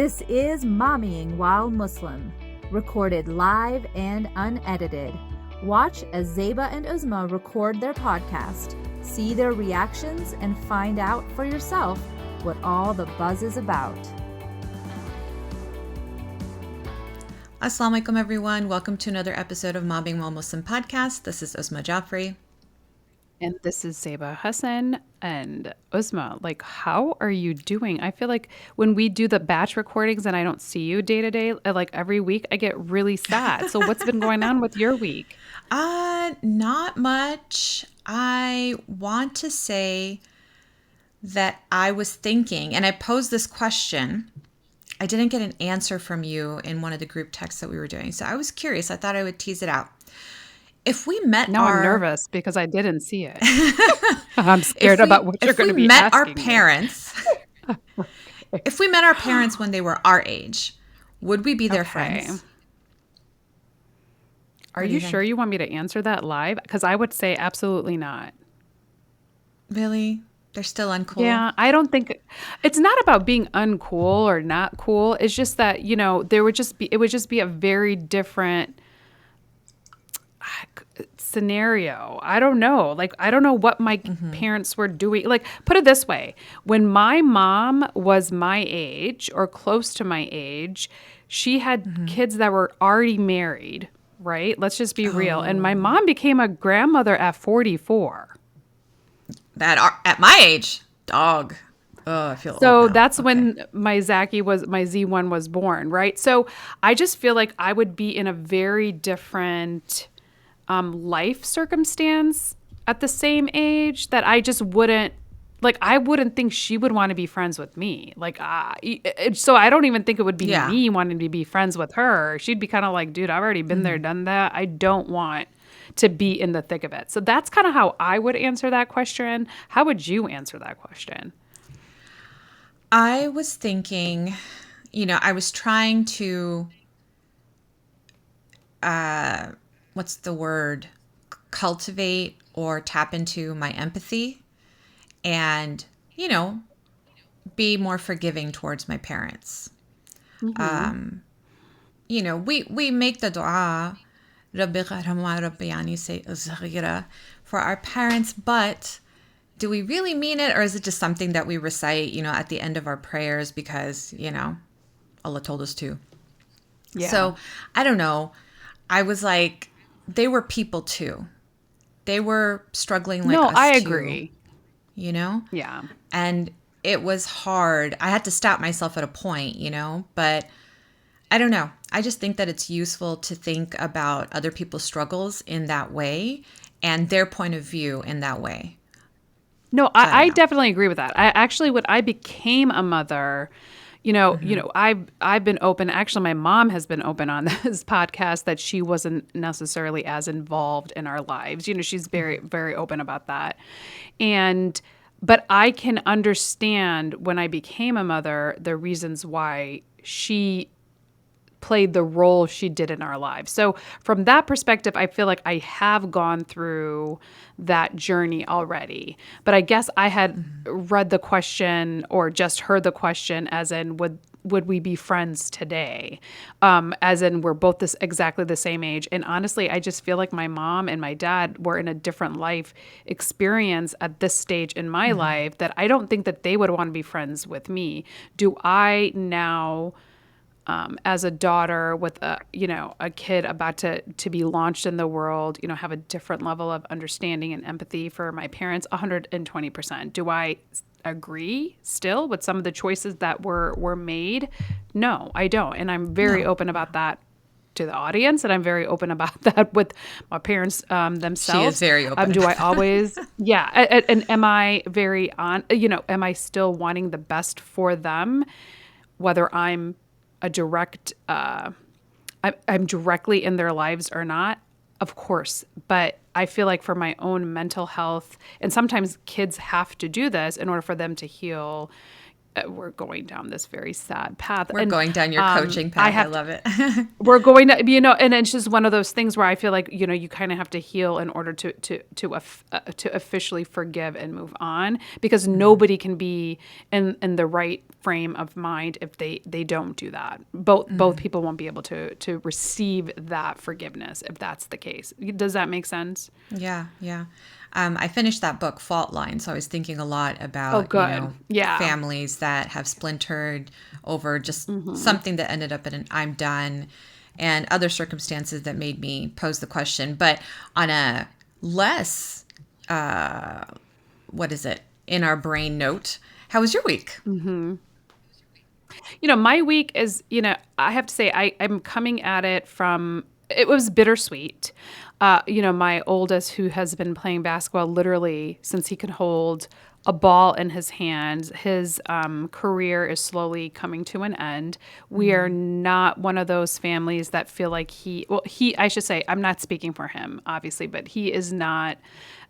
This is Mommying While Muslim, recorded live and unedited. Watch as Zeba and Uzma record their podcast, see their reactions, and find out for yourself what all the buzz is about. Assalamu alaikum, everyone. Welcome to another episode of Mommying While Muslim podcast. This is Uzma Jaffrey. And this is Zeba Hassan. And Uzma, how are you doing? I feel like when we do the batch recordings and I don't see you day to day, every week, I get really sad. So what's been going on with your week? Not much. I want to say that I was thinking, and I posed this question. I didn't get an answer from you in one of the group texts that we were doing. So I was curious. I thought I would tease it out. If we met I'm nervous because I didn't see it. I'm scared about what you're going to be asking If we met our parents when they were our age, would we be their friends? Are you sure you want me to answer that live? Because I would say absolutely not. Really? They're still uncool? Yeah, I don't think it's not about being uncool or not cool. It's just that, it would just be a very different scenario. I don't know. I don't know what my parents were doing. Put it this way. When my mom was my age or close to my age, she had kids that were already married, right? Let's just be real. And my mom became a grandmother at 44. At my age, dog. Oh, I feel so old now. That's when my Z1 was born, right? So I just feel like I would be in a very different life circumstance at the same age that I just wouldn't, I wouldn't think she would want to be friends with me. So I don't even think it would be me wanting to be friends with her. She'd be kind of like, dude, I've already been there, done that. I don't want to be in the thick of it. So that's kind of how I would answer that question. How would you answer that question? I was thinking, I was trying to, what's the word? Cultivate or tap into my empathy and, be more forgiving towards my parents. We make the dua, Rabbi gharhamwa, Rabbi yani say for our parents, but do we really mean it, or is it just something that we recite, at the end of our prayers because, Allah told us to? Yeah. So I don't know. I was like, they were people too. They were struggling like us too. No, I agree. Yeah. And it was hard. I had to stop myself at a point, but I don't know. I just think that it's useful to think about other people's struggles in that way and their point of view in that way. No, I definitely agree with that. When I became a mother, I've been open. Actually, my mom has been open on this podcast that she wasn't necessarily as involved in our lives. She's very, very open about that. But I can understand when I became a mother, the reasons why she played the role she did in our lives. So from that perspective, I feel like I have gone through that journey already. But I guess I had read the question or just heard the question as in, would we be friends today? As in, we're both exactly the same age. And honestly, I just feel like my mom and my dad were in a different life experience at this stage in my life that I don't think that they would want to be friends with me. Do I now, as a daughter with a kid about to be launched in the world, have a different level of understanding and empathy for my parents? 120%. Do I agree still with some of the choices that were made? No, I don't. And I'm very open about that to the audience, and I'm very open about that with my parents themselves. She is very open. Do I always? Yeah. And am I very am I still wanting the best for them, whether I'm a direct, I'm directly in their lives or not? Of course. But I feel like for my own mental health, and sometimes kids have to do this in order for them to heal, we're going down this very sad path. We're going down your coaching path. I love it. We're going to, and it's just one of those things where I feel like, you kind of have to heal in order to officially forgive and move on, because nobody can be in the right frame of mind if they don't do that. Both people won't be able to receive that forgiveness if that's the case. Does that make sense? Yeah. I finished that book, Fault Line, so I was thinking a lot about families that have splintered over just something that ended up in an I'm done, and other circumstances that made me pose the question. But on a less, in our brain note, how was your week? My week is, I have to say, I'm coming at it from, it was bittersweet. My oldest, who has been playing basketball literally since he could hold a ball in his hands, his career is slowly coming to an end. We are not one of those families that feel like I should say, I'm not speaking for him, obviously, but he is not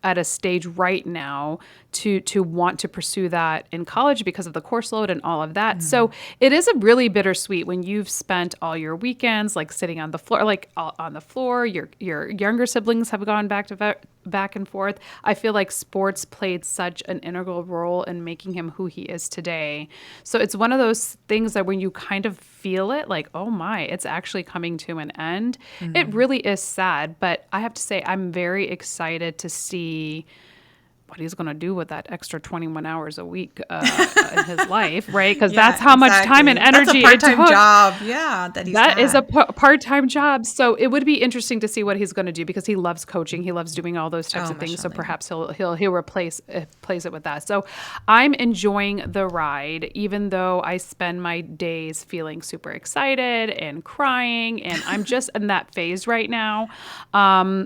at a stage right now to want to pursue that in college because of the course load and all of that. So it is a really bittersweet when you've spent all your weekends like sitting on the floor, your younger siblings have gone back and forth. I feel like sports played such an integral role in making him who he is today. So it's one of those things that when you kind of feel it, like, oh my, it's actually coming to an end. It really is sad, but I have to say I'm very excited to see what he's going to do with that extra 21 hours a week in his life, right? Because that's how much time and energy that's a part-time it took. job. Yeah, that is a part-time job. So it would be interesting to see what he's going to do, because he loves coaching. He loves doing all those types of things. So perhaps he'll replace it with that. So I'm enjoying the ride, even though I spend my days feeling super excited and crying, and I'm just in that phase right now.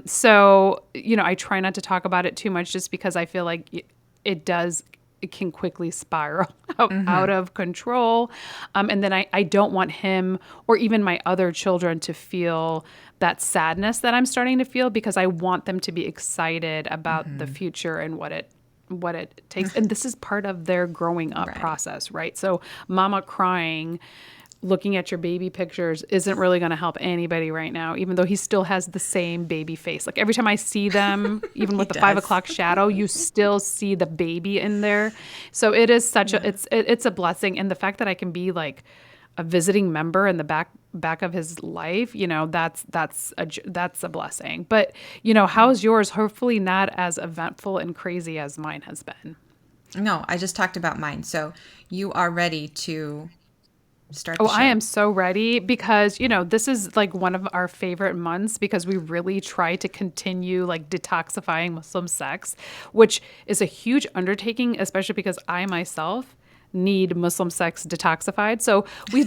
So I try not to talk about it too much, just because I feel like it can quickly spiral out of control. And then I don't want him or even my other children to feel that sadness that I'm starting to feel, because I want them to be excited about the future and what it takes. And this is part of their growing up process, right? So mama crying, looking at your baby pictures isn't really going to help anybody right now, even though he still has the same baby face. Like every time I see them, even with the 5 o'clock shadow, you still see the baby in there. So it is such it's a blessing. And the fact that I can be like a visiting member in the back of his life, that's a blessing. But, how's yours? Hopefully not as eventful and crazy as mine has been. No, I just talked about mine. So you are ready to start the show. I am so ready, because, this is like one of our favorite months, because we really try to continue like detoxifying Muslim sex, which is a huge undertaking, especially because I myself need Muslim sex detoxified. So we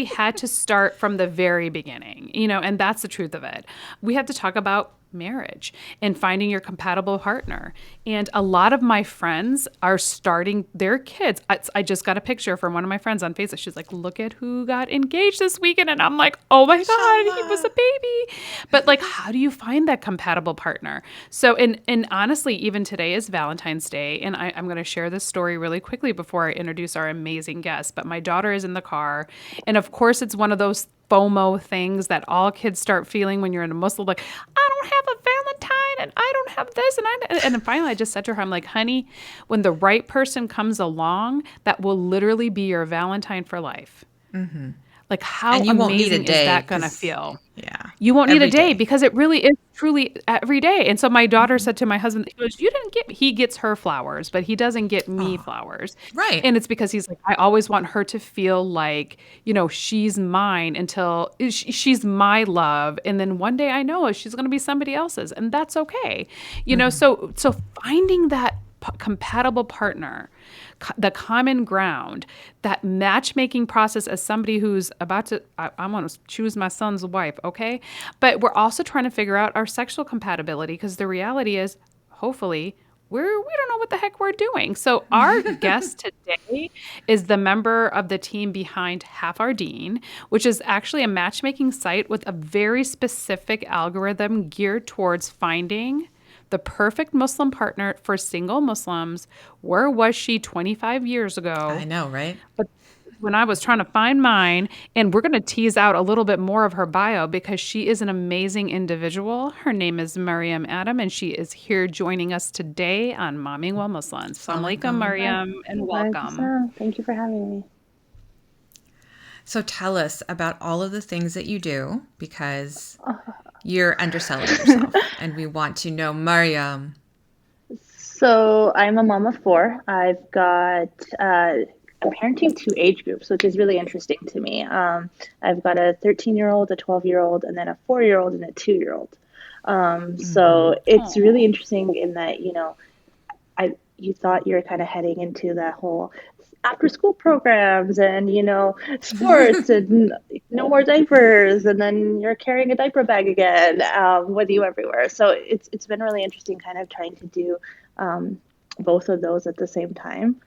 had to start from the very beginning, and that's the truth of it. We had to talk about marriage and finding your compatible partner. And a lot of my friends are starting their kids. I just got a picture from one of my friends on Facebook. She's like, look at who got engaged this weekend. And I'm like, oh my God, he was a baby. But like, how do you find that compatible partner? So, and honestly, even today is Valentine's Day. And I'm going to share this story really quickly before I introduce our amazing guest. But my daughter is in the car. And of course, it's one of those FOMO things that all kids start feeling when you're in a Muslim, like, I don't have a Valentine and I don't have this. And then finally I just said to her, I'm like, honey, when the right person comes along, that will literally be your Valentine for life. Like, how amazing is that going to feel? Yeah. You won't need a day, because it really is truly every day. And so my daughter said to my husband, he goes, he gets her flowers, but he doesn't get me flowers. Right. And it's because he's like, I always want her to feel like, she's mine until she's my love. And then one day I know she's going to be somebody else's, and that's okay. So finding that compatible partner, the common ground, that matchmaking process, as somebody who's about to, I want to choose my son's wife, okay? But we're also trying to figure out our sexual compatibility, because the reality is, hopefully, we don't know what the heck we're doing. So our guest today is the member of the team behind Half Our Deen, which is actually a matchmaking site with a very specific algorithm geared towards finding the perfect Muslim partner for single Muslims. Where was she 25 years ago? I know, right? But when I was trying to find mine, and we're going to tease out a little bit more of her bio because she is an amazing individual. Her name is Maryam Adham, and she is here joining us today on Momming While Muslim. Assalamu alaikum, Maryam, and welcome. Thank you for having me. So tell us about all of the things that you do, because you're underselling yourself, and we want to know, Maryam. So I'm a mom of 4. I've got I'm parenting 2 age groups, which is really interesting to me. I've got a 13-year-old, a 12-year-old, and then a 4-year-old and a 2-year-old. So it's really interesting in that, you thought you were kind of heading into that whole after school programs and, sports and no more diapers. And then you're carrying a diaper bag again with you everywhere. So it's been really interesting kind of trying to do both of those at the same time.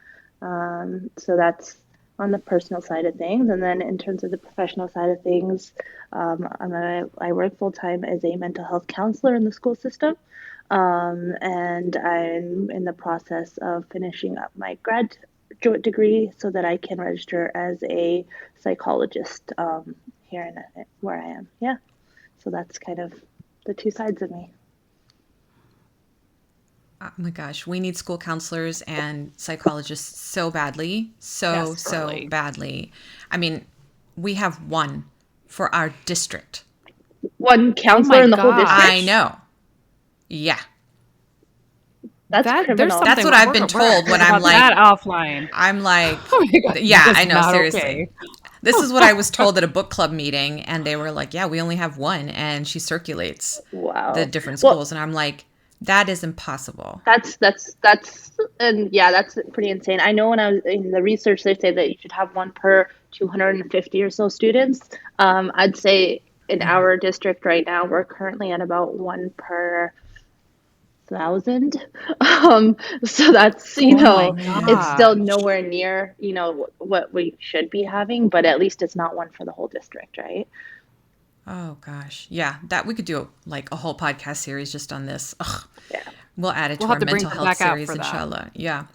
So that's on the personal side of things. And then in terms of the professional side of things, I work full time as a mental health counselor in the school system. And I'm in the process of finishing up my graduate degree so that I can register as a psychologist here where I am. Yeah. So that's kind of the 2 sides of me. Oh my gosh, we need school counselors and psychologists so badly. So badly. I mean, we have one for our district. One counselor in the whole district? I know. Yeah. That's criminal. That's what I've been told when I'm like that offline. I'm like, oh my God, yeah, I know, seriously. Okay. This is what I was told at a book club meeting, and they were like, yeah, we only have one, and she circulates the different schools. And I'm like, that is impossible. That's and yeah, that's pretty insane. I know when I was in the research, they say that you should have one per 250 or so students. I'd say in our district right now, we're currently at about 1 per 1,000. So that's, it's still nowhere near, what we should be having, but at least it's not one for the whole district, right? Oh gosh. Yeah. That we could do like a whole podcast series just on this. Ugh. Yeah. We'll add it to our mental health series, inshallah. Yeah.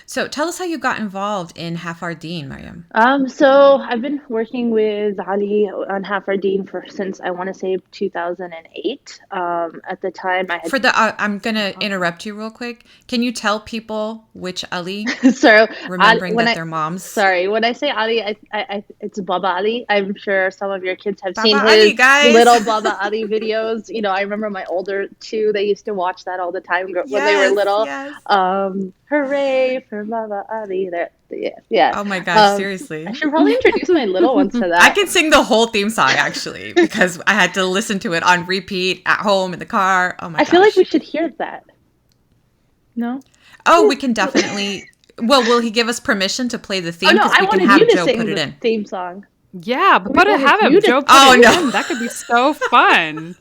So tell us how you got involved in Half Our Deen, Maryam. So I've been working with Ali on Half Our Deen since I want to say 2008. At the time, I had I'm gonna interrupt you real quick. Can you tell people which Ali? So remembering that they're moms. Sorry, when I say Ali, I it's Baba Ali. I'm sure some of your kids have seen Ali, his little Baba Ali videos. I remember my older 2; they used to watch that all the time when they were little. Yes. Hooray for Baba Ali. Yeah. Oh my gosh, seriously. I should probably introduce my little ones to that. I can sing the whole theme song actually because I had to listen to it on repeat at home in the car. Oh my gosh. I feel like we should hear that. No? Oh, we can definitely. Well, will he give us permission to play the theme? No, I wanted you to sing the theme song. Yeah, but have him. Joe put it in. That could be so fun.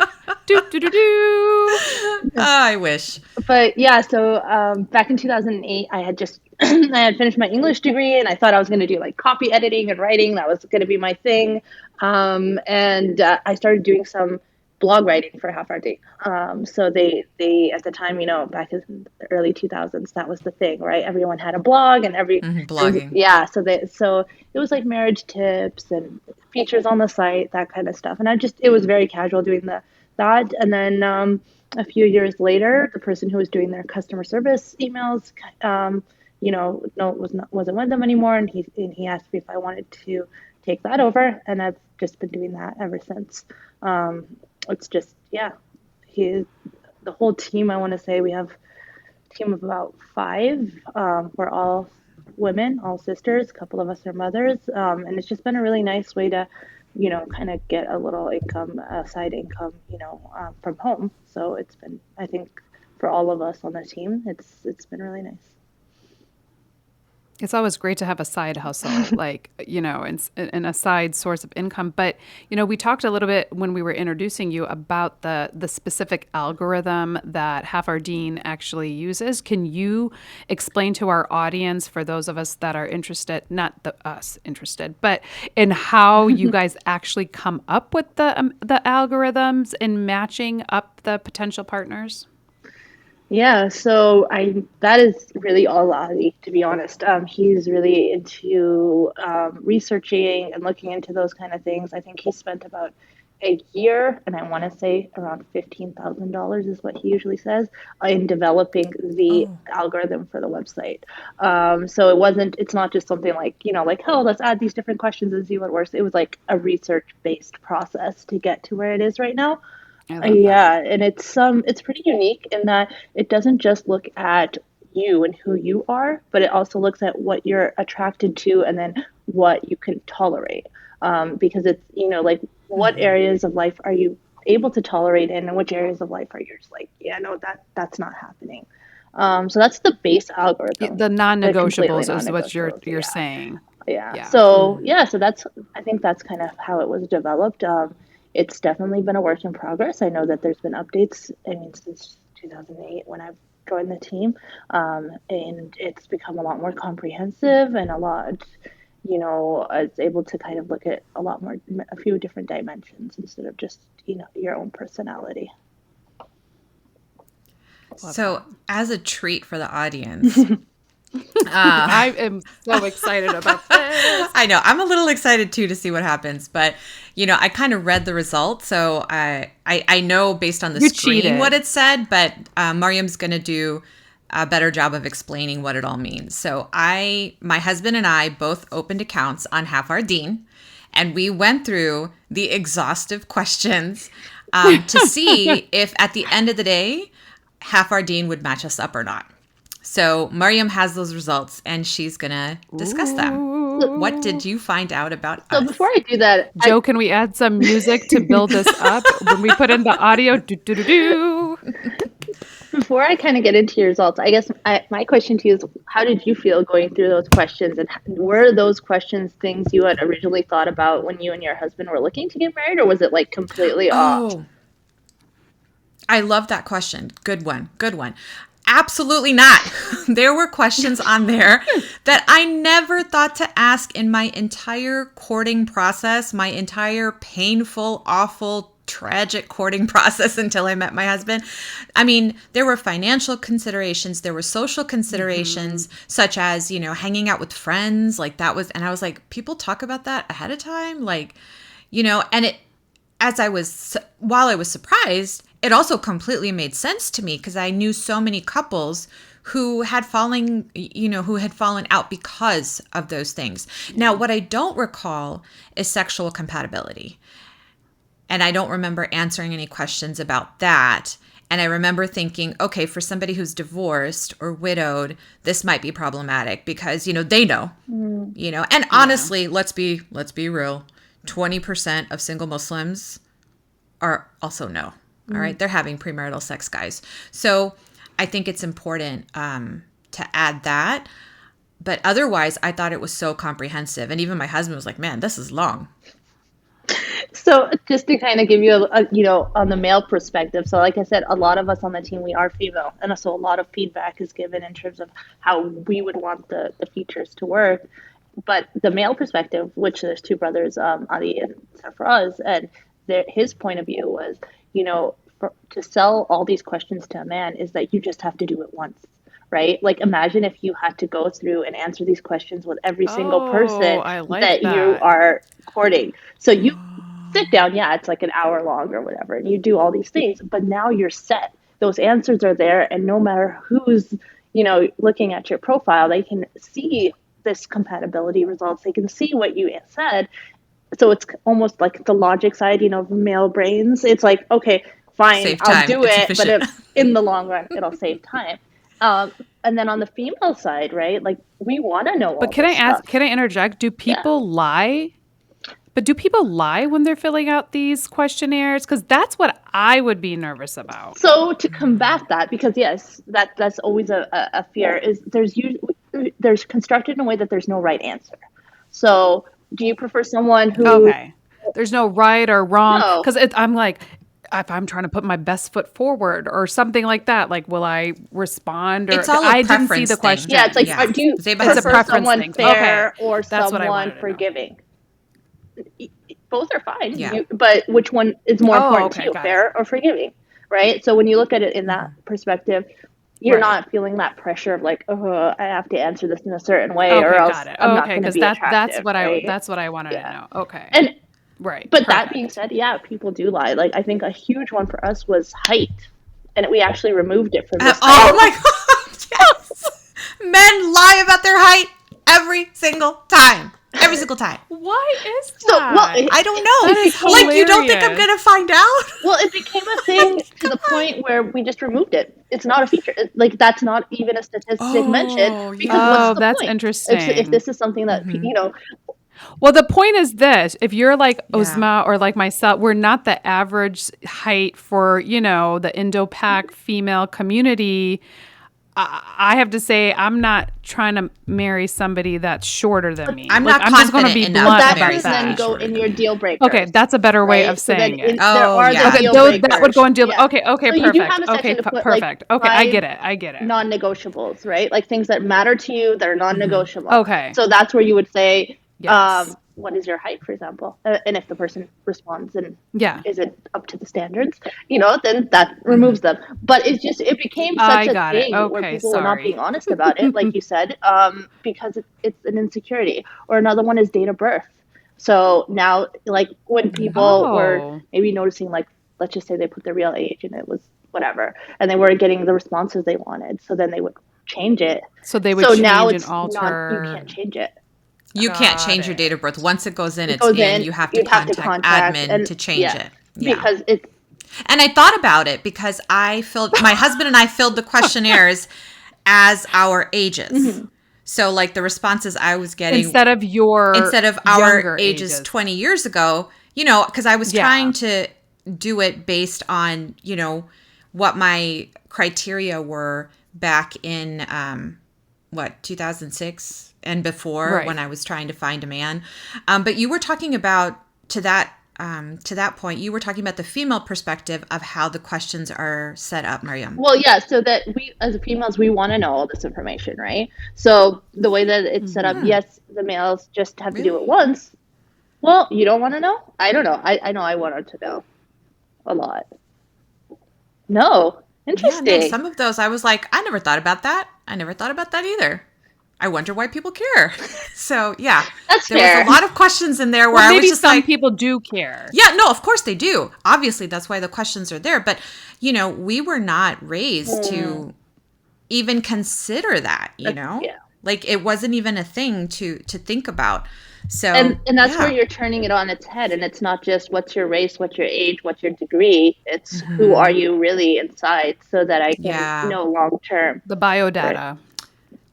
do, do, do, do. Oh, I wish. But yeah, so back in 2008, I had finished my English degree, and I thought I was going to do like copy editing and writing. That was going to be my thing. And I started doing some blog writing for Half Our Deen. So they at the time, back in the early 2000s, that was the thing, right? Everyone had a blog and blogging. Yeah. So it was like marriage tips and features on the site, that kind of stuff. And it was very casual doing that. And then a few years later, the person who was doing their customer service emails, wasn't with them anymore. And he asked me if I wanted to take that over. And I've just been doing that ever since. It's just, the whole team, I want to say we have a team of about 5. We're all women, all sisters. A couple of us are mothers. And it's just been a really nice way to, kind of get a little income, side income, from home. So it's been, I think for all of us on the team, it's been really nice. It's always great to have a side hustle, and a side source of income. But, we talked a little bit when we were introducing you about the specific algorithm that Half Our Deen actually uses. Can you explain to our audience, for those of us that are interested, but in how you guys actually come up with the algorithms and matching up the potential partners? Yeah, so that is really all Ali, to be honest. He's really into researching and looking into those kind of things. I think he spent about a year, and I want to say around $15,000 is what he usually says, in developing the Oh. algorithm for the website. So it's not just something like, like, oh, let's add these different questions and see what works. It was like a research-based process to get to where it is right now. I love that. Yeah, and it's pretty unique in that it doesn't just look at you and who you are, but it also looks at what you're attracted to and then what you can tolerate. Because it's, like what areas of life are you able to tolerate in, and which areas of life are you just like, yeah, no, that's not happening. So that's the base algorithm, The the completely non-negotiables is what non-negotiables. you're Yeah. saying. Yeah. Yeah. So I think that's kind of how it was developed. It's definitely been a work in progress. I know that there's been updates, I mean, since 2008 when I've joined the team, and it's become a lot more comprehensive and a lot, it's able to kind of look at a few different dimensions instead of just, your own personality. So, as a treat for the audience, I am so excited about this. I know I'm a little excited too to see what happens, but I kind of read the results, so I know based on the You screen cheated. what it said, but Mariam's gonna do a better job of explaining what it all means. So my husband and I both opened accounts on Half Our Deen, and we went through the exhaustive questions to see if at the end of the day, Half Our Deen would match us up or not. So Mariam has those results, and she's gonna discuss them. What did you find out about So us? before I do that, Joe, can we add some music to build this up when we put in the audio? Do, do, do, do. Before I kind of get into your results, I guess my question to you is, how did you feel going through those questions? And were those questions things you had originally thought about when you and your husband were looking to get married, or was it like completely off? Oh, I love that question. Good one. Good one. Absolutely not. There were questions on there that I never thought to ask in my entire courting process, my entire painful, awful, tragic courting process until I met my husband. I mean, there were financial considerations, there were social considerations, such as, hanging out with friends, like that was, and I was like, people talk about that ahead of time, like, and while I was surprised, it also completely made sense to me because I knew so many couples who had fallen out because of those things. Now, what I don't recall is sexual compatibility. And I don't remember answering any questions about that. And I remember thinking, okay, for somebody who's divorced or widowed, this might be problematic because, they know, and honestly, let's be real. 20% of single Muslims are also no. All right. They're having premarital sex, guys. So I think it's important to add that. But otherwise, I thought it was so comprehensive. And even my husband was like, man, this is long. So just to kind of give you on the male perspective. So like I said, a lot of us on the team, we are female. And so a lot of feedback is given in terms of how we would want the features to work. But the male perspective, which there's two brothers, Ali and Sarfraz, and his point of view was, to sell all these questions to a man is that you just have to do it once, right? Like imagine if you had to go through and answer these questions with every single person I like that you are courting. So you sit down, yeah, it's like an hour long or whatever, and you do all these things, but now you're set. Those answers are there, and no matter who's, looking at your profile, they can see this compatibility results. They can see what you said. So it's almost like the logic side, male brains. It's like, okay, fine, Save I'll time. do It's it, but efficient. in the long run, it'll save time. And then on the female side, right? Like we want to know all But can I this ask, stuff. can I interject? Do people lie? But do people lie when they're filling out these questionnaires? Because that's what I would be nervous about. So to combat that, because yes, that's always a fear, is there's constructed in a way that there's no right answer. So do you prefer someone who Okay. There's no right or wrong. no? Because I'm like, if I'm trying to put my best foot forward or something like that, like, will I respond? Or It's all a I didn't see preference the thing. question. Yeah, it's like, Yeah. do you Zeba It's has a prefer preference someone thing. fair Okay. or That's what I someone wanted to know. forgiving? Both are fine. Yeah. But which one is more Oh, important okay. to you, Got it. fair or forgiving? Right? So when you look at it in that perspective, you're not feeling that pressure of like, oh, I have to answer this in a certain way, or Okay, else got it. I'm not Okay, going to because be attractive, right? that's what I wanted to Yeah. know. Okay. And Right. but that being Perfect. said, yeah, people do lie. Like I think a huge one for us was height, and we actually removed it from this Oh title. my God, yes. Men lie about their height every single time. Every single time. Why is So, well, that? I don't know. That is Like, you don't think I'm hilarious. going to find out? well, it became a thing to the point where we just removed it. It's not a feature. Like that's not even a statistic mentioned Oh, because what's Oh, the that's point? If interesting. this is something that Well, the point is this: if you're like Yeah. Uzma or like myself, we're not the average height for the Indo-Pac female community. I have to say, I'm not trying to marry somebody that's shorter than me. I'm Like, not I'm just going to confident be enough blunt to that marry about can then that. go shorter in than your me. deal breakers. Okay, that's a better way right? of So then saying it. there Oh, are yeah. the Okay, deal that would go in deal. breakers. Okay, So you do have perfect. a Okay, section to put perfect. like Okay, I get 5 it. I get it. non-negotiables, right? Like things that matter to you that are non-negotiable. Okay. So that's where you would say, Yes. what is your height, for example? And if the person responds and Yeah. is it up to the standards, then that removes them. But it became such I a got it. thing where Okay, people were not sorry. being honest about it, like you said, because it's an insecurity. Or another one is date of birth. So now, like when people were Oh. maybe noticing, like, let's just say they put their real age and it was whatever, and they weren't getting the responses they wanted, so then they would change it. So they would So now change and it's not, you alter. can't change it. You can't Got change your date it. of birth. Once it goes in, It it's goes in. in, You have to you'd have to contact contact, admin and to change it. Yeah. because it's And I thought about it because my husband and I filled the questionnaires as our ages. So like the responses I was getting Instead of our younger ages 20 years ago, because I was trying to do it based on, what my criteria were back in 2006 and before, Right. when I was trying to find a man. But you were talking about to that point, you were talking about the female perspective of how the questions are set up, Maryam. Well, yeah, so that we as females we want to know all this information, right? So the way that it's set up, yes, the males just have to do it Really? once. Well, you don't want to know? I don't know. I know I wanted to know a lot. No. Yeah, Interesting. no, some of those I was like, I never thought about that. I never thought about that either. I wonder why people care. So yeah, That's there fair. was a lot of questions in there where Well, I was maybe just some like, people do care. yeah, no, of course they do. Obviously, that's why the questions are there. But we were not raised to even consider that. Yeah. Like it wasn't even a thing to think about. So And that's yeah. where you're turning it on its head, and it's not just what's your race, what's your age, what's your degree. It's who are you really inside, so that I can Yeah. know long term. The biodata.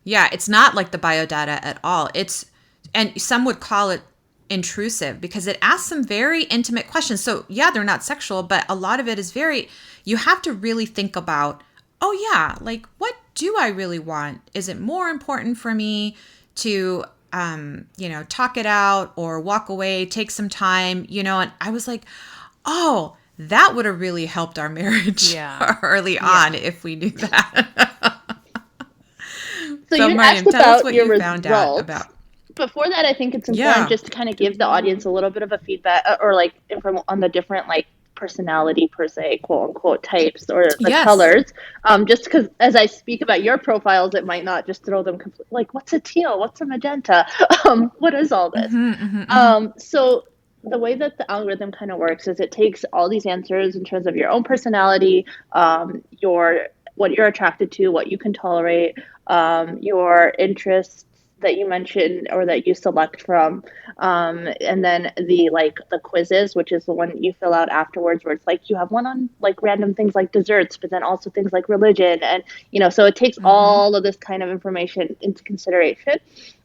Yeah, it's not like the biodata at all. And some would call it intrusive because it asks some very intimate questions. So yeah, they're not sexual, but a lot of it is you have to really think about, oh yeah, like what do I really want? Is it more important for me to, talk it out or walk away, take some time, and I was like, oh, that would have really helped our marriage early on if we knew that. So you Maryam, asked tell us about what your you results. found out about. Before that, I think it's important just to kind of give the audience a little bit of a feedback or like info on the different like personality per se, quote unquote, types or the colors. Just because as I speak about your profiles, it might not just throw them like, what's a teal? What's a magenta? What is all this? So the way that the algorithm kind of works is it takes all these answers in terms of your own personality, what you're attracted to, what you can tolerate, your interests that you mentioned or that you select from, and then the quizzes, which is the one you fill out afterwards, where it's like you have one on like random things like desserts, but then also things like religion, and so it takes all of this kind of information into consideration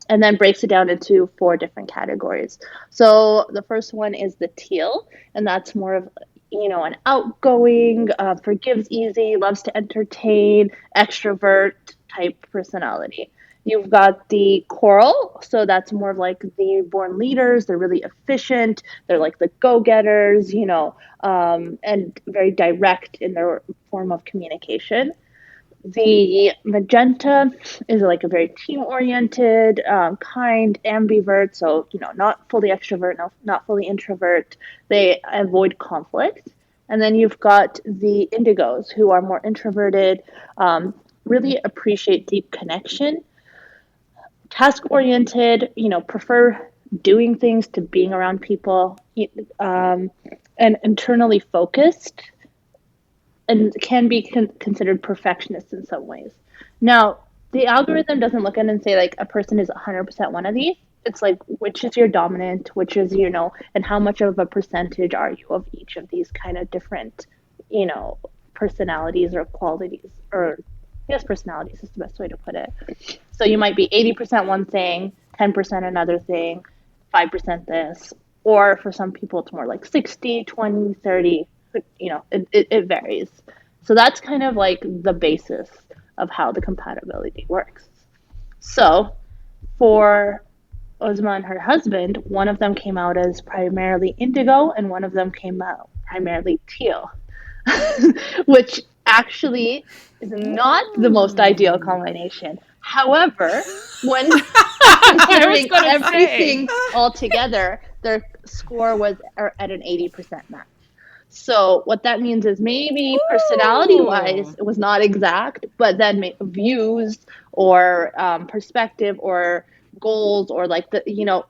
and then breaks it down into 4 different categories. So the first one is the teal, and that's more of an outgoing, forgives easy, loves to entertain, extrovert type personality. You've got the coral, so that's more of like the born leaders. They're really efficient. They're like the go-getters, and very direct in their form of communication. The magenta is like a very team-oriented, kind, ambivert. So, not fully extrovert, not fully introvert. They avoid conflict. And then you've got the indigos, who are more introverted, really appreciate deep connection, task-oriented, prefer doing things to being around people, and internally focused, and can be considered perfectionist in some ways. Now, the algorithm doesn't look at it and say like a person is 100% one of these. It's like which is your dominant, which is, and how much of a percentage are you of each of these kind of different, personalities or qualities, or yes, personalities is the best way to put it. So you might be 80% one thing, 10% another thing, 5% this, or for some people it's more like 60, 20, 30. It varies. So that's kind of like the basis of how the compatibility works. So for Uzma and her husband, one of them came out as primarily indigo and one of them came out primarily teal, which actually is not the most ideal combination. However, when considering everything all together, their score was at an 80% match. So what that means is maybe personality-wise, it was not exact, but then views or perspective or goals or like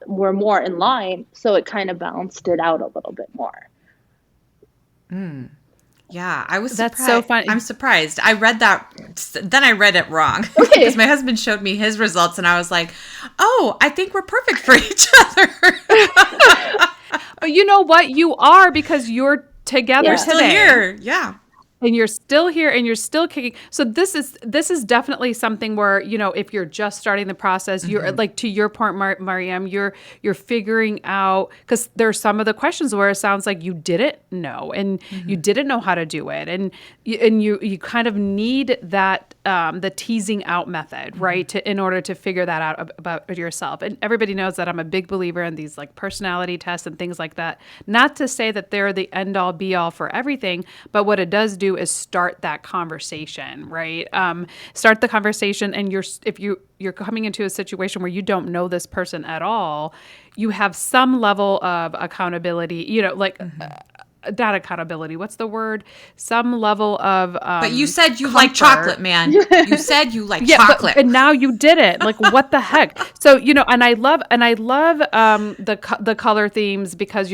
were more in line. So it kind of balanced it out a little bit more. Yeah, I was That's surprised. so funny. I'm surprised. I read that, then I read it wrong. Okay. Because my husband showed me his results and I was like, oh, I think we're perfect for each other. But you know what? You are, because you're together We're today. Still here. Yeah. And you're still here and you're still kicking. So this is definitely something where, if you're just starting the process, you're like, to your point, Maryam, you're figuring out, because there's some of the questions where it sounds like you didn't know and you didn't know how to do it. And you kind of need that, the teasing out method, right? In order to figure that out about yourself. And everybody knows that I'm a big believer in these like personality tests and things like that. Not to say that they're the end all be all for everything, but what it does do is start that conversation, right? Start the conversation, and if you're coming into a situation where you don't know this person at all, you have some level of accountability, not accountability. What's the word? Some level of but you said you comfort. like chocolate, man. You said you like chocolate. And now you did it. Like, what the heck? So, and I love the color themes, because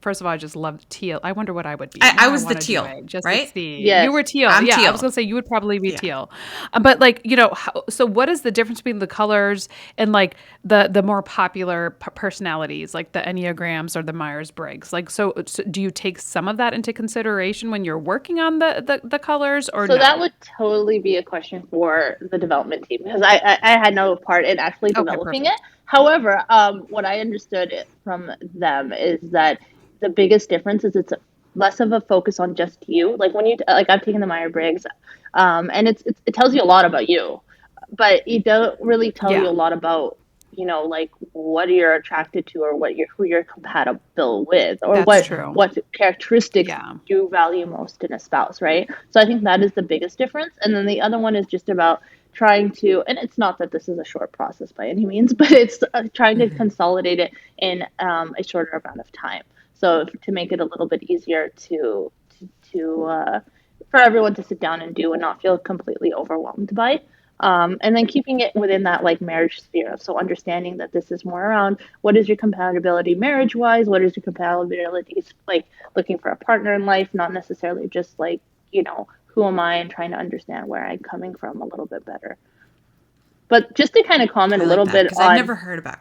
first of all, I just love teal. I wonder what I would be. I was the teal, right? Yes. You were teal. I'm teal. teal. I was gonna say you would probably be teal. But so what is the difference between the colors and like the more popular personalities, like the Enneagrams or the Myers-Briggs? Like, so do you take some of that into consideration when you're working on the colors, or So no? that would totally be a question for the development team, because I had no part in actually developing it. However, what I understood from them is that the biggest difference is it's less of a focus on just you. Like when I've taken the Myers-Briggs, and it tells you a lot about you, but it don't really tell you a lot about like what you're attracted to, or who you're compatible with, or what characteristics you value most in a spouse, right? So I think that is the biggest difference. And then the other one is just about trying to, and it's not that this is a short process by any means, but it's trying to consolidate it in a shorter amount of time. So to make it a little bit easier to for everyone to sit down and do and not feel completely overwhelmed by. And then keeping it within that like marriage sphere. So understanding that this is more around what is your compatibility marriage wise, what is your compatibility like looking for a partner in life, not necessarily just like, who am I, and trying to understand where I'm coming from a little bit better. But just to kind of comment a little bit on, I've never heard about.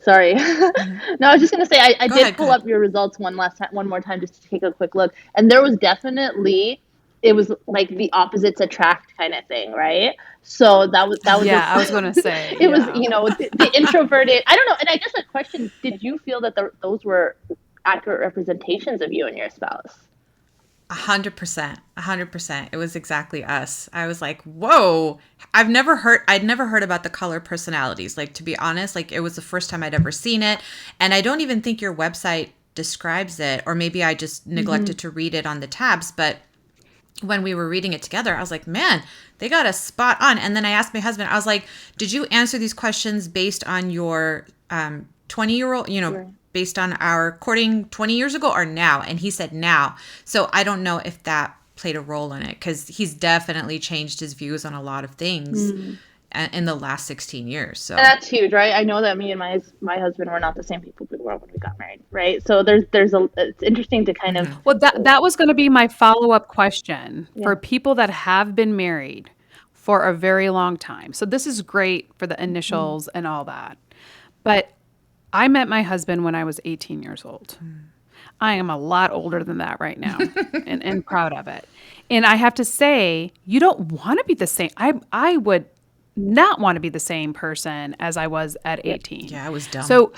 Sorry. No, I was just going to say, I did pull up your results one more time, just to take a quick look. And there was definitely, it was like the opposites attract kind of thing, right? So that was I was going to say, it was, the introverted, I don't know. And I guess a question, did you feel that those were accurate representations of you and your spouse? 100%. It was exactly us. I was like, whoa, I'd never heard about the color personalities. Like, to be honest, like it was the first time I'd ever seen it. And I don't even think your website describes it, or maybe I just neglected to read it on the tabs. But when we were reading it together, I was like, man, they got us spot on. And then I asked my husband, I was like, did you answer these questions based on your 20-year-old, Sure. based on our courting 20 years ago or now? And he said now. So I don't know if that played a role in it, because he's definitely changed his views on a lot of things in the last 16 years. So And that's huge, right? I know that me and my husband were not the same people we were when we got married, right? So it's interesting to kind of Well, that was going to be my follow-up question Yeah. for people that have been married for a very long time. So this is great for the initials and all that. But I met my husband when I was 18 years old. I am a lot older than that right now and proud of it. And I have to say, you don't want to be the same. I would not want to be the same person as I was at 18. yeah, I was dumb. So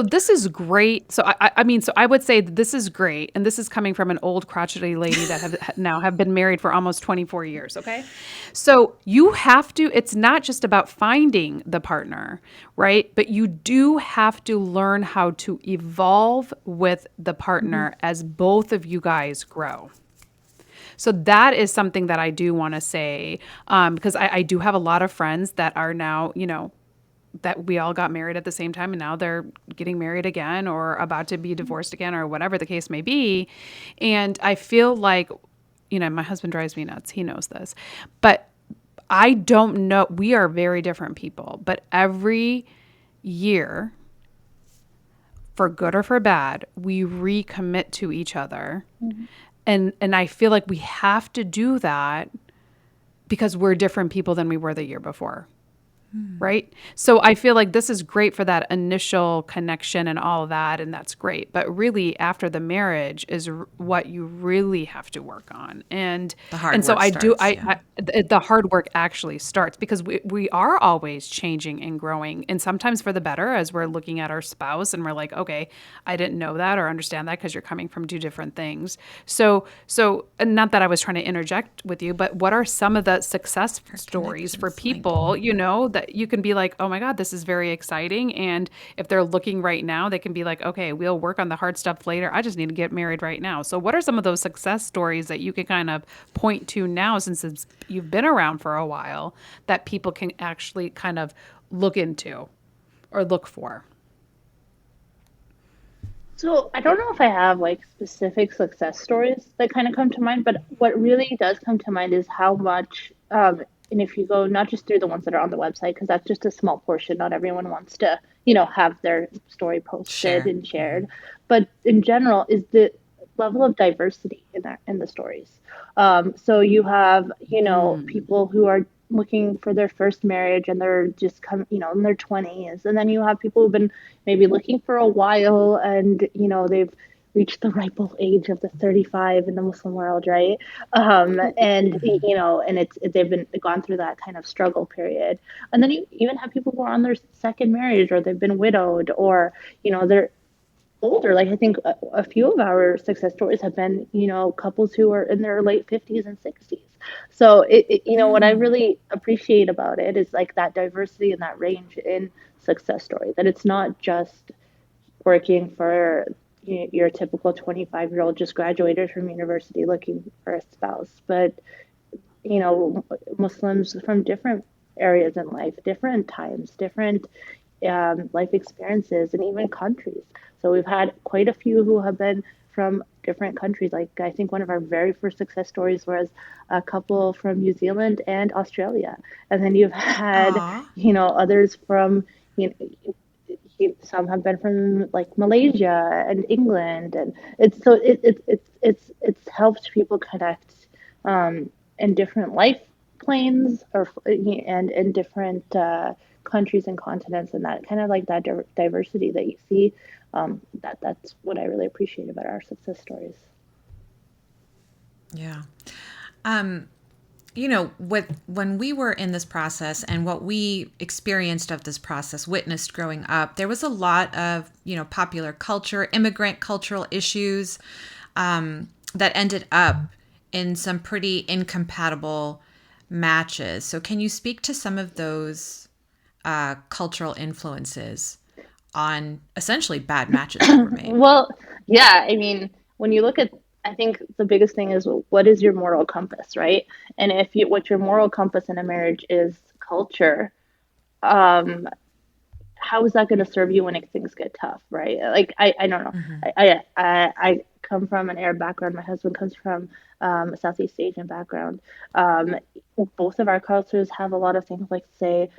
this is great. So I mean, so I would say that this is great, and this is coming from an old crotchety lady that have been married for almost 24 years. Okay, so you have to. It's not just about finding the partner, right? But you do have to learn how to evolve with the partner as both of you guys grow. So that is something that I do want to say, because I do have a lot of friends that are now, that we all got married at the same time and now they're getting married again or about to be divorced again or whatever the case may be. And I feel like, my husband drives me nuts. He knows this. But I don't know. We are very different people. But every year, for good or for bad, we recommit to each other. And I feel like we have to do that because we're different people than we were the year before. Right? So I feel like this is great for that initial connection and all of that, and that's great. But really, after the marriage is what you really have to work on. And The hard and so work I do. starts, The hard work actually starts because we are always changing and growing, and sometimes for the better as we're looking at our spouse and we're like, okay, I didn't know that or understand that because you're coming from two different things. So and not that I was trying to interject with you, but what are some of the success stories for connections, like- people, that you can be like, oh my God, this is very exciting. And if they're looking right now, they can be like, okay, we'll work on the hard stuff later. I just need to get married right now. So what are some of those success stories that you can kind of point to now, since you've been around for a while, that people can actually kind of look into or look for? So I don't know if I have like specific success stories that kind of come to mind, but what really does come to mind is how much, and if you go not just through the ones that are on the website, because that's just a small portion, not everyone wants to, have their story posted Share. and shared, but in general, is the level of diversity in the stories. So you have, people who are looking for their first marriage and they're just in their 20s, and then you have people who've been maybe looking for a while and they've reached the ripe old age of the 35 in the Muslim world, right? And and they've been gone through that kind of struggle period, and then you even have people who are on their second marriage or they've been widowed or they're older. Like I think a few of our success stories have been, couples who are in their late 50s and 60s. So what I really appreciate about it is like that diversity and that range in success story, that it's not just working for your typical 25-year-old just graduated from university looking for a spouse, but Muslims from different areas in life, different times, different life experiences, and even countries. So we've had quite a few who have been from different countries. Like I think one of our very first success stories was a couple from New Zealand and Australia, and then you've had Aw. others from some have been from like Malaysia and England, and it's helped people connect in different life planes and in different countries and continents, and that kind of like that diversity that you see. That's what I really appreciate about our success stories. Yeah. When we were in this process and what we experienced of this process, witnessed growing up, there was a lot of, popular culture, immigrant cultural issues that ended up in some pretty incompatible matches. So can you speak to some of those cultural influences on essentially bad matches that were made? Well, yeah, I mean, when you look at, I think the biggest thing is what is your moral compass, right? And what your moral compass in a marriage is culture, um, how is that going to serve you when things get tough, right? Like I don't know. I come from an Arab background. My husband comes from a Southeast Asian background. Um, Both of our cultures have a lot of things like, say,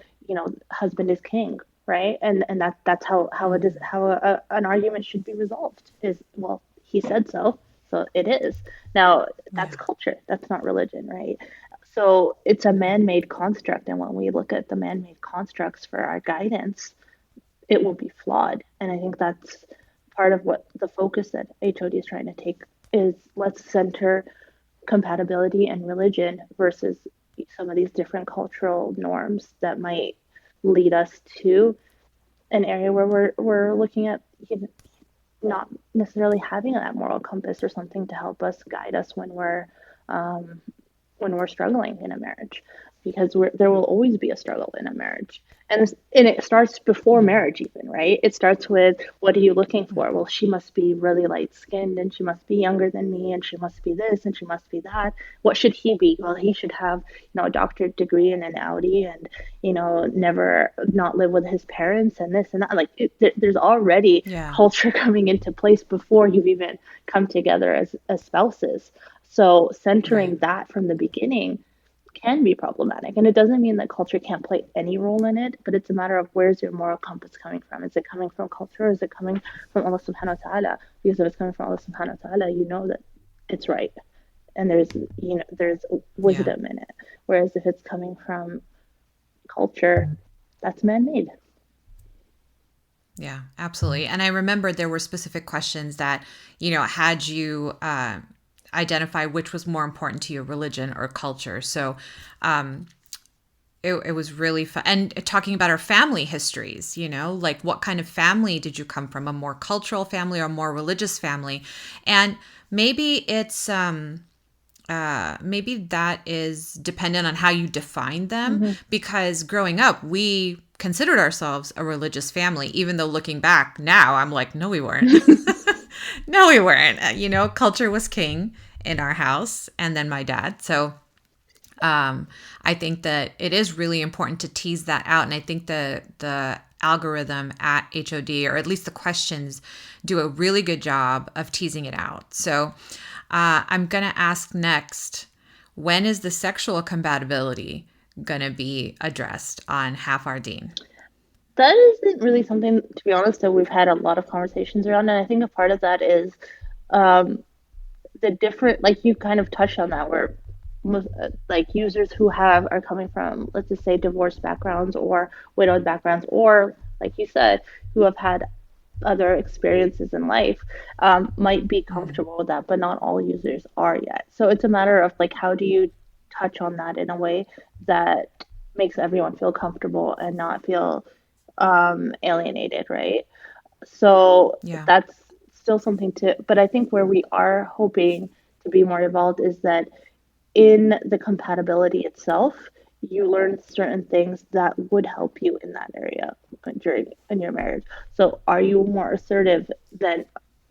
husband is king, right? And that's how it is, how an argument should be resolved is, well, he said so, so it is. Now, that's Yeah. culture. That's not religion, right? So it's a man-made construct, and when we look at the man-made constructs for our guidance, it will be flawed. And I think that's part of what the focus that HOD is trying to take is, let's center compatibility and religion versus some of these different cultural norms that might lead us to an area where we're looking at, not necessarily having that moral compass or something to help us guide us um, when we're struggling in a marriage, because there will always be a struggle in a marriage, and it starts before marriage even, right? It starts with, what are you looking for? Well, she must be really light skinned, and she must be younger than me, and she must be this, and she must be that. What should he be? Well, he should have, a doctorate degree and an Audi, and never not live with his parents, and this and that. Like, there's already Yeah. culture coming into place before you've even come together as spouses. So centering Right. that from the beginning can be problematic. And it doesn't mean that culture can't play any role in it, but it's a matter of, where's your moral compass coming from? Is it coming from culture, or is it coming from Allah subhanahu wa ta'ala? Because if it's coming from Allah subhanahu wa ta'ala, you know that it's right. And there's Yeah. wisdom in it. Whereas if it's coming from culture, that's man-made. Yeah, absolutely. And I remember there were specific questions that, had you identify which was more important to you, religion or culture. So it was really fun. And talking about our family histories, like, what kind of family did you come from? A more cultural family or a more religious family? And maybe it's maybe that is dependent on how you define them, Mm-hmm. because growing up, we considered ourselves a religious family, even though looking back now, I'm like, no, we weren't. No, we weren't. Culture was king in our house, and then my dad. So I think that it is really important to tease that out. And I think the algorithm at HOD, or at least the questions, do a really good job of teasing it out. So I'm going to ask next, when is the sexual compatibility going to be addressed on Half Our Deen? That isn't really something, to be honest, that we've had a lot of conversations around. And I think a part of that is um, the different, like you kind of touched on that, where most, like, users who are coming from, let's just say, divorced backgrounds or widowed backgrounds, or like you said, who have had other experiences in life, might be comfortable with that, but not all users are yet. So it's a matter of, like, how do you touch on that in a way that makes everyone feel comfortable and not feel alienated, right? So Yeah. that's still something but I think where we are hoping to be more involved is that in the compatibility itself, you learn certain things that would help you in that area during in your marriage. So are you more assertive than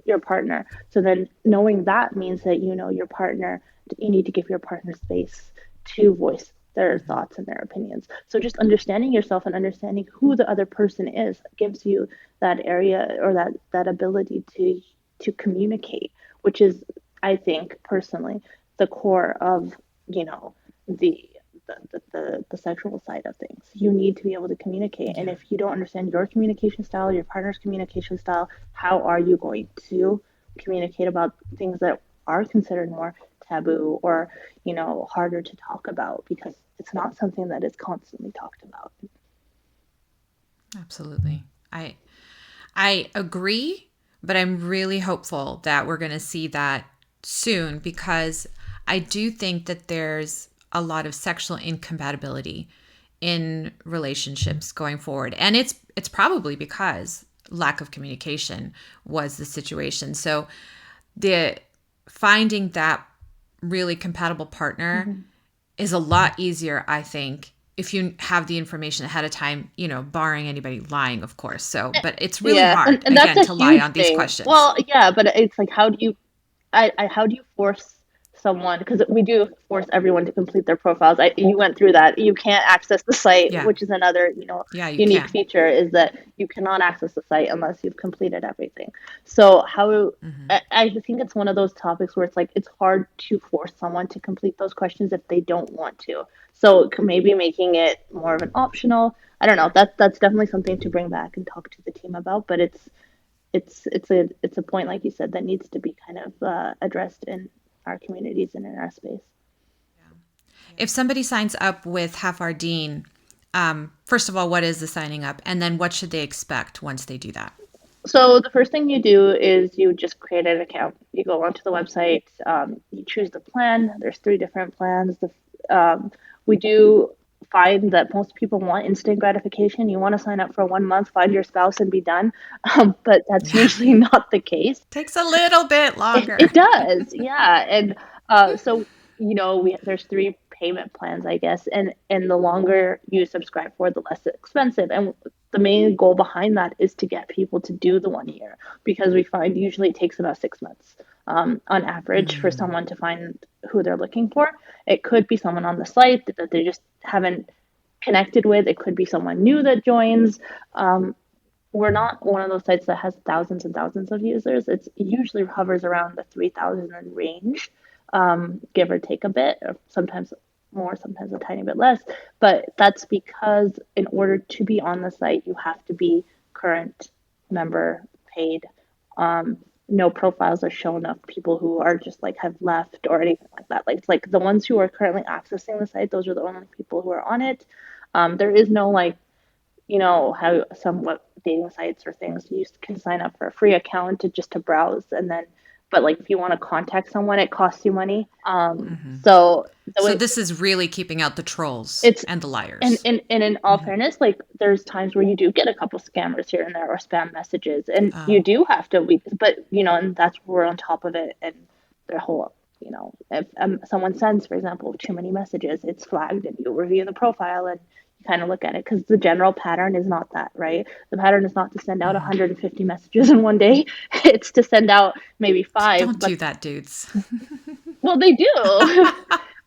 your partner? So then knowing that means that your partner, you need to give your partner space to voice their thoughts and their opinions. So just understanding yourself and understanding who the other person is gives you that area, or that ability to communicate, which is, I think personally, the core of the the sexual side of things. You need to be able to communicate, and Yeah. if you don't understand your communication style, your partner's communication style, how are you going to communicate about things that are considered more taboo, or harder to talk about, because it's not something that is constantly talked about. Absolutely. I agree, but I'm really hopeful that we're going to see that soon, because I do think that there's a lot of sexual incompatibility in relationships going forward. And it's probably because lack of communication was the situation. So the finding that really compatible partner Mm-hmm. is a lot easier, I think, if you have the information ahead of time, barring anybody lying, of course. So, but it's really Yeah, hard, and that's again, a to lie huge on these thing. questions. Well, yeah, but it's like, how do you force someone, because we do force everyone to complete their profiles. You went through that. You can't access the site, Yeah. which is another, Yeah, you unique can't. feature, is that you cannot access the site unless you've completed everything. So I think it's one of those topics where it's like it's hard to force someone to complete those questions if they don't want to. So maybe making it more of an optional. I don't know. That's definitely something to bring back and talk to the team about. But it's a point, like you said, that needs to be kind of addressed in our communities and in our space. If somebody signs up with Half Our Deen, first of all, what is the signing up? And then what should they expect once they do that? So the first thing you do is you just create an account. You go onto the website, you choose the plan. There's 3 different plans. We do find that most people want instant gratification. You want to sign up for 1 month, find your spouse, and be done. But that's usually not the case. Takes a little bit longer. It does, yeah. And so there's 3 payment plans, I guess, and the longer you subscribe for, the less expensive. And the main goal behind that is to get people to do the 1 year, because we find usually it takes about 6 months on average for someone to find who they're looking for. It could be someone on the site that they just haven't connected with. It could be someone new that joins. We're not one of those sites that has thousands and thousands of users. It usually hovers around the 3,000 range, give or take a bit, or sometimes more, sometimes a tiny bit less. But that's because in order to be on the site, you have to be current member, paid. No profiles are shown of people who are just like have left or anything like that. Like it's like the ones who are currently accessing the site, those are the only people who are on it. There is no like, how somewhat dating sites or things, you can sign up for a free account to browse, and then, but like if you want to contact someone, it costs you money. So this is really keeping out the trolls and the liars. And in all fairness, like there's times where you do get a couple scammers here and there or spam messages, and you do have to, but and that's where we're on top of it, and the whole. If someone sends, for example, too many messages, it's flagged, and you review the profile and you kind of look at it, because the general pattern is not that, right? The pattern is not to send out 150 messages in one day. It's to send out maybe 5. Don't do that, dudes. Well, they do.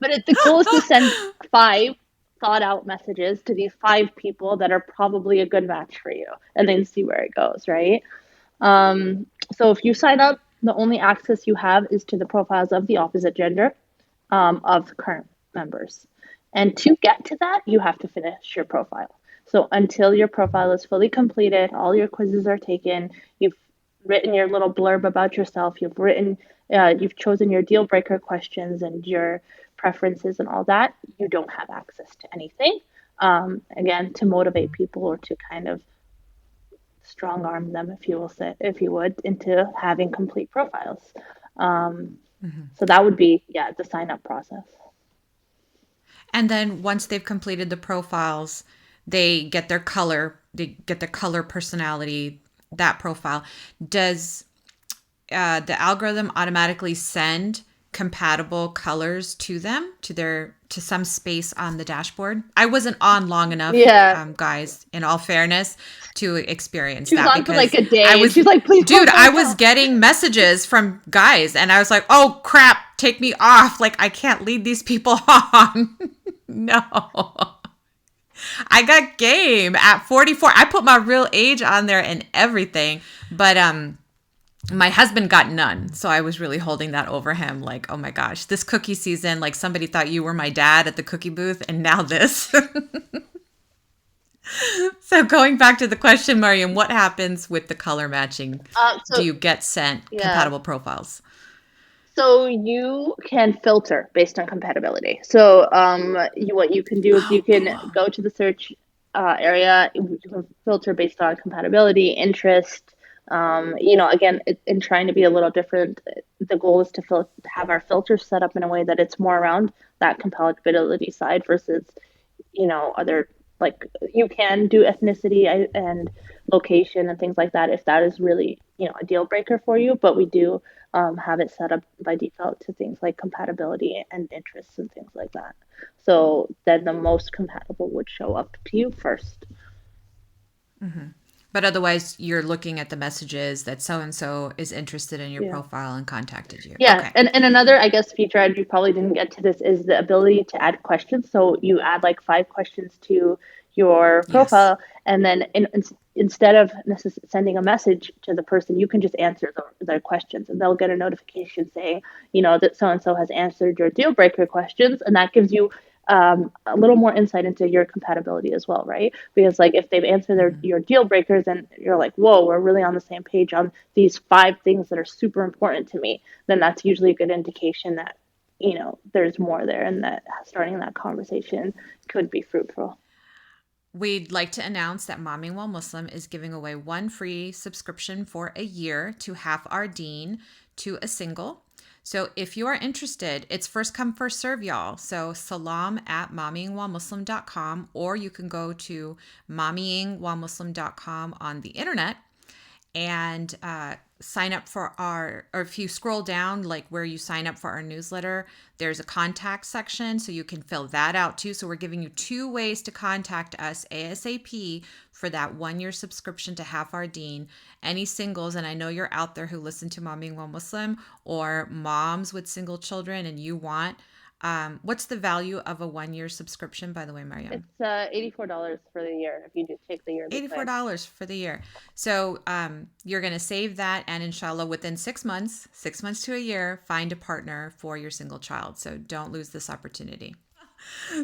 But the goal is to send 5 thought out messages to these 5 people that are probably a good match for you, and then see where it goes, right? So if you sign up, the only access you have is to the profiles of the opposite gender of current members. And to get to that, you have to finish your profile. So until your profile is fully completed, all your quizzes are taken, you've written your little blurb about yourself, you've chosen your deal breaker questions and your preferences and all that, you don't have access to anything. Again, to motivate people or to kind of strong arm them, if you would, into having complete profiles. So that would be, the sign up process. And then once they've completed the profiles, they get their color, personality, that profile. Does the algorithm automatically send compatible colors to them, to some space on the dashboard? I wasn't on long enough, guys, in all fairness, to experience that. She was on for like a day. She's like, please, dude, I was getting messages from guys, and I was like, oh crap, take me off. Like, I can't lead these people on. No. I got game at 44. I put my real age on there and everything, but my husband got none. So I was really holding that over him. Like, oh my gosh, this cookie season, like somebody thought you were my dad at the cookie booth, and now this. So going back to the question, Maryam, what happens with the color matching? Do you get sent compatible profiles? So you can filter based on compatibility. So what you can do is you can go to the search area, you can filter based on compatibility, interest. Again, in trying to be a little different, the goal is to have our filters set up in a way that it's more around that compatibility side versus, other, like you can do ethnicity and location and things like that if that is really, a deal breaker for you. But we do have it set up by default to things like compatibility and interests and things like that. So then the most compatible would show up to you first. But otherwise, you're looking at the messages that so-and-so is interested in your profile and contacted you. Yeah. Okay. And another, I guess, feature, and you probably didn't get to this, is the ability to add questions. So you add like 5 questions to your profile, and then instead of sending a message to the person, you can just answer their questions, and they'll get a notification saying, that so-and-so has answered your deal breaker questions. And that gives you a little more insight into your compatibility as well, right? Because like if they've answered your deal breakers and you're like, whoa, we're really on the same page on these 5 things that are super important to me, then that's usually a good indication that, there's more there, and that starting that conversation could be fruitful. We'd like to announce that Momming While Muslim is giving away 1 free subscription for a year to Half Our Deen to a single. So if you are interested, it's first come, first serve, y'all. So salam@mommyingwhilemuslim.com, or you can go to mommyingwhilemuslim.com on the internet and sign up for or if you scroll down, like where you sign up for our newsletter, there's a contact section, so you can fill that out too. So we're giving you 2 ways to contact us ASAP for that 1-year subscription to Half Our Deen. Any singles, and I know you're out there who listen to Momming While Muslim, or moms with single children, and you want what's the value of a 1-year subscription, by the way, Maryam? It's $84 for the year if you do take the yearly plan. $84 for the year. So you're going to save that, and inshallah, within 6 months to a year, find a partner for your single child. So don't lose this opportunity.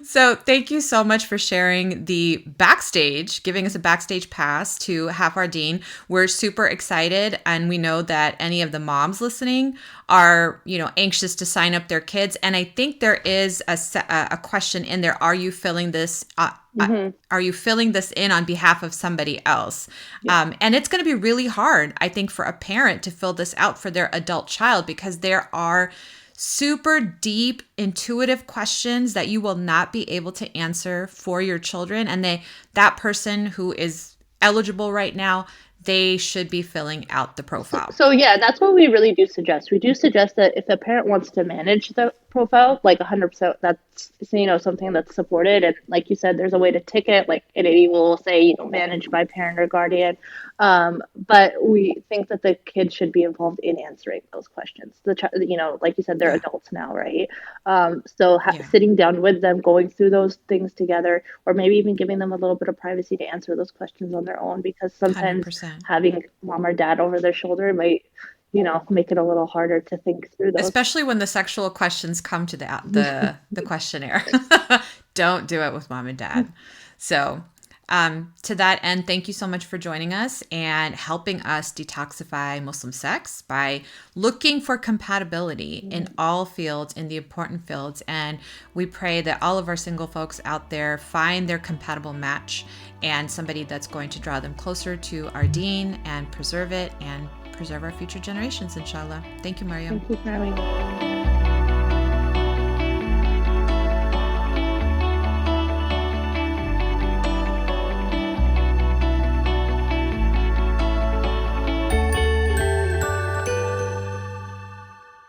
So thank you so much for sharing the backstage, giving us a backstage pass to Half Our Deen. We're super excited, and we know that any of the moms listening are, anxious to sign up their kids. And I think there is a question in there. Are you filling this? Are you filling this in on behalf of somebody else? Yeah. And it's going to be really hard, I think, for a parent to fill this out for their adult child, because there are super deep, intuitive questions that you will not be able to answer for your children. And that person who is eligible right now, they should be filling out the profile. So yeah, that's what we really do suggest. We do suggest that if a parent wants to manage the profile, like 100%, that's, something that's supported. And like you said, there's a way to tick it. Like it will say, managed by parent or guardian. But we think that the kids should be involved in answering those questions. Like you said, they're adults now, right? So sitting down with them, going through those things together, or maybe even giving them a little bit of privacy to answer those questions on their own, because sometimes 100%. Having mom or dad over their shoulder might, make it a little harder to think through those. Especially when the sexual questions come to the questionnaire. Don't do it with mom and dad. So to that end, thank you so much for joining us and helping us detoxify Muslim sex by looking for compatibility in all fields, in the important fields. And we pray that all of our single folks out there find their compatible match and somebody that's going to draw them closer to our deen and preserve it and preserve our future generations, inshallah. Thank you, Maryam. Thank you for having me.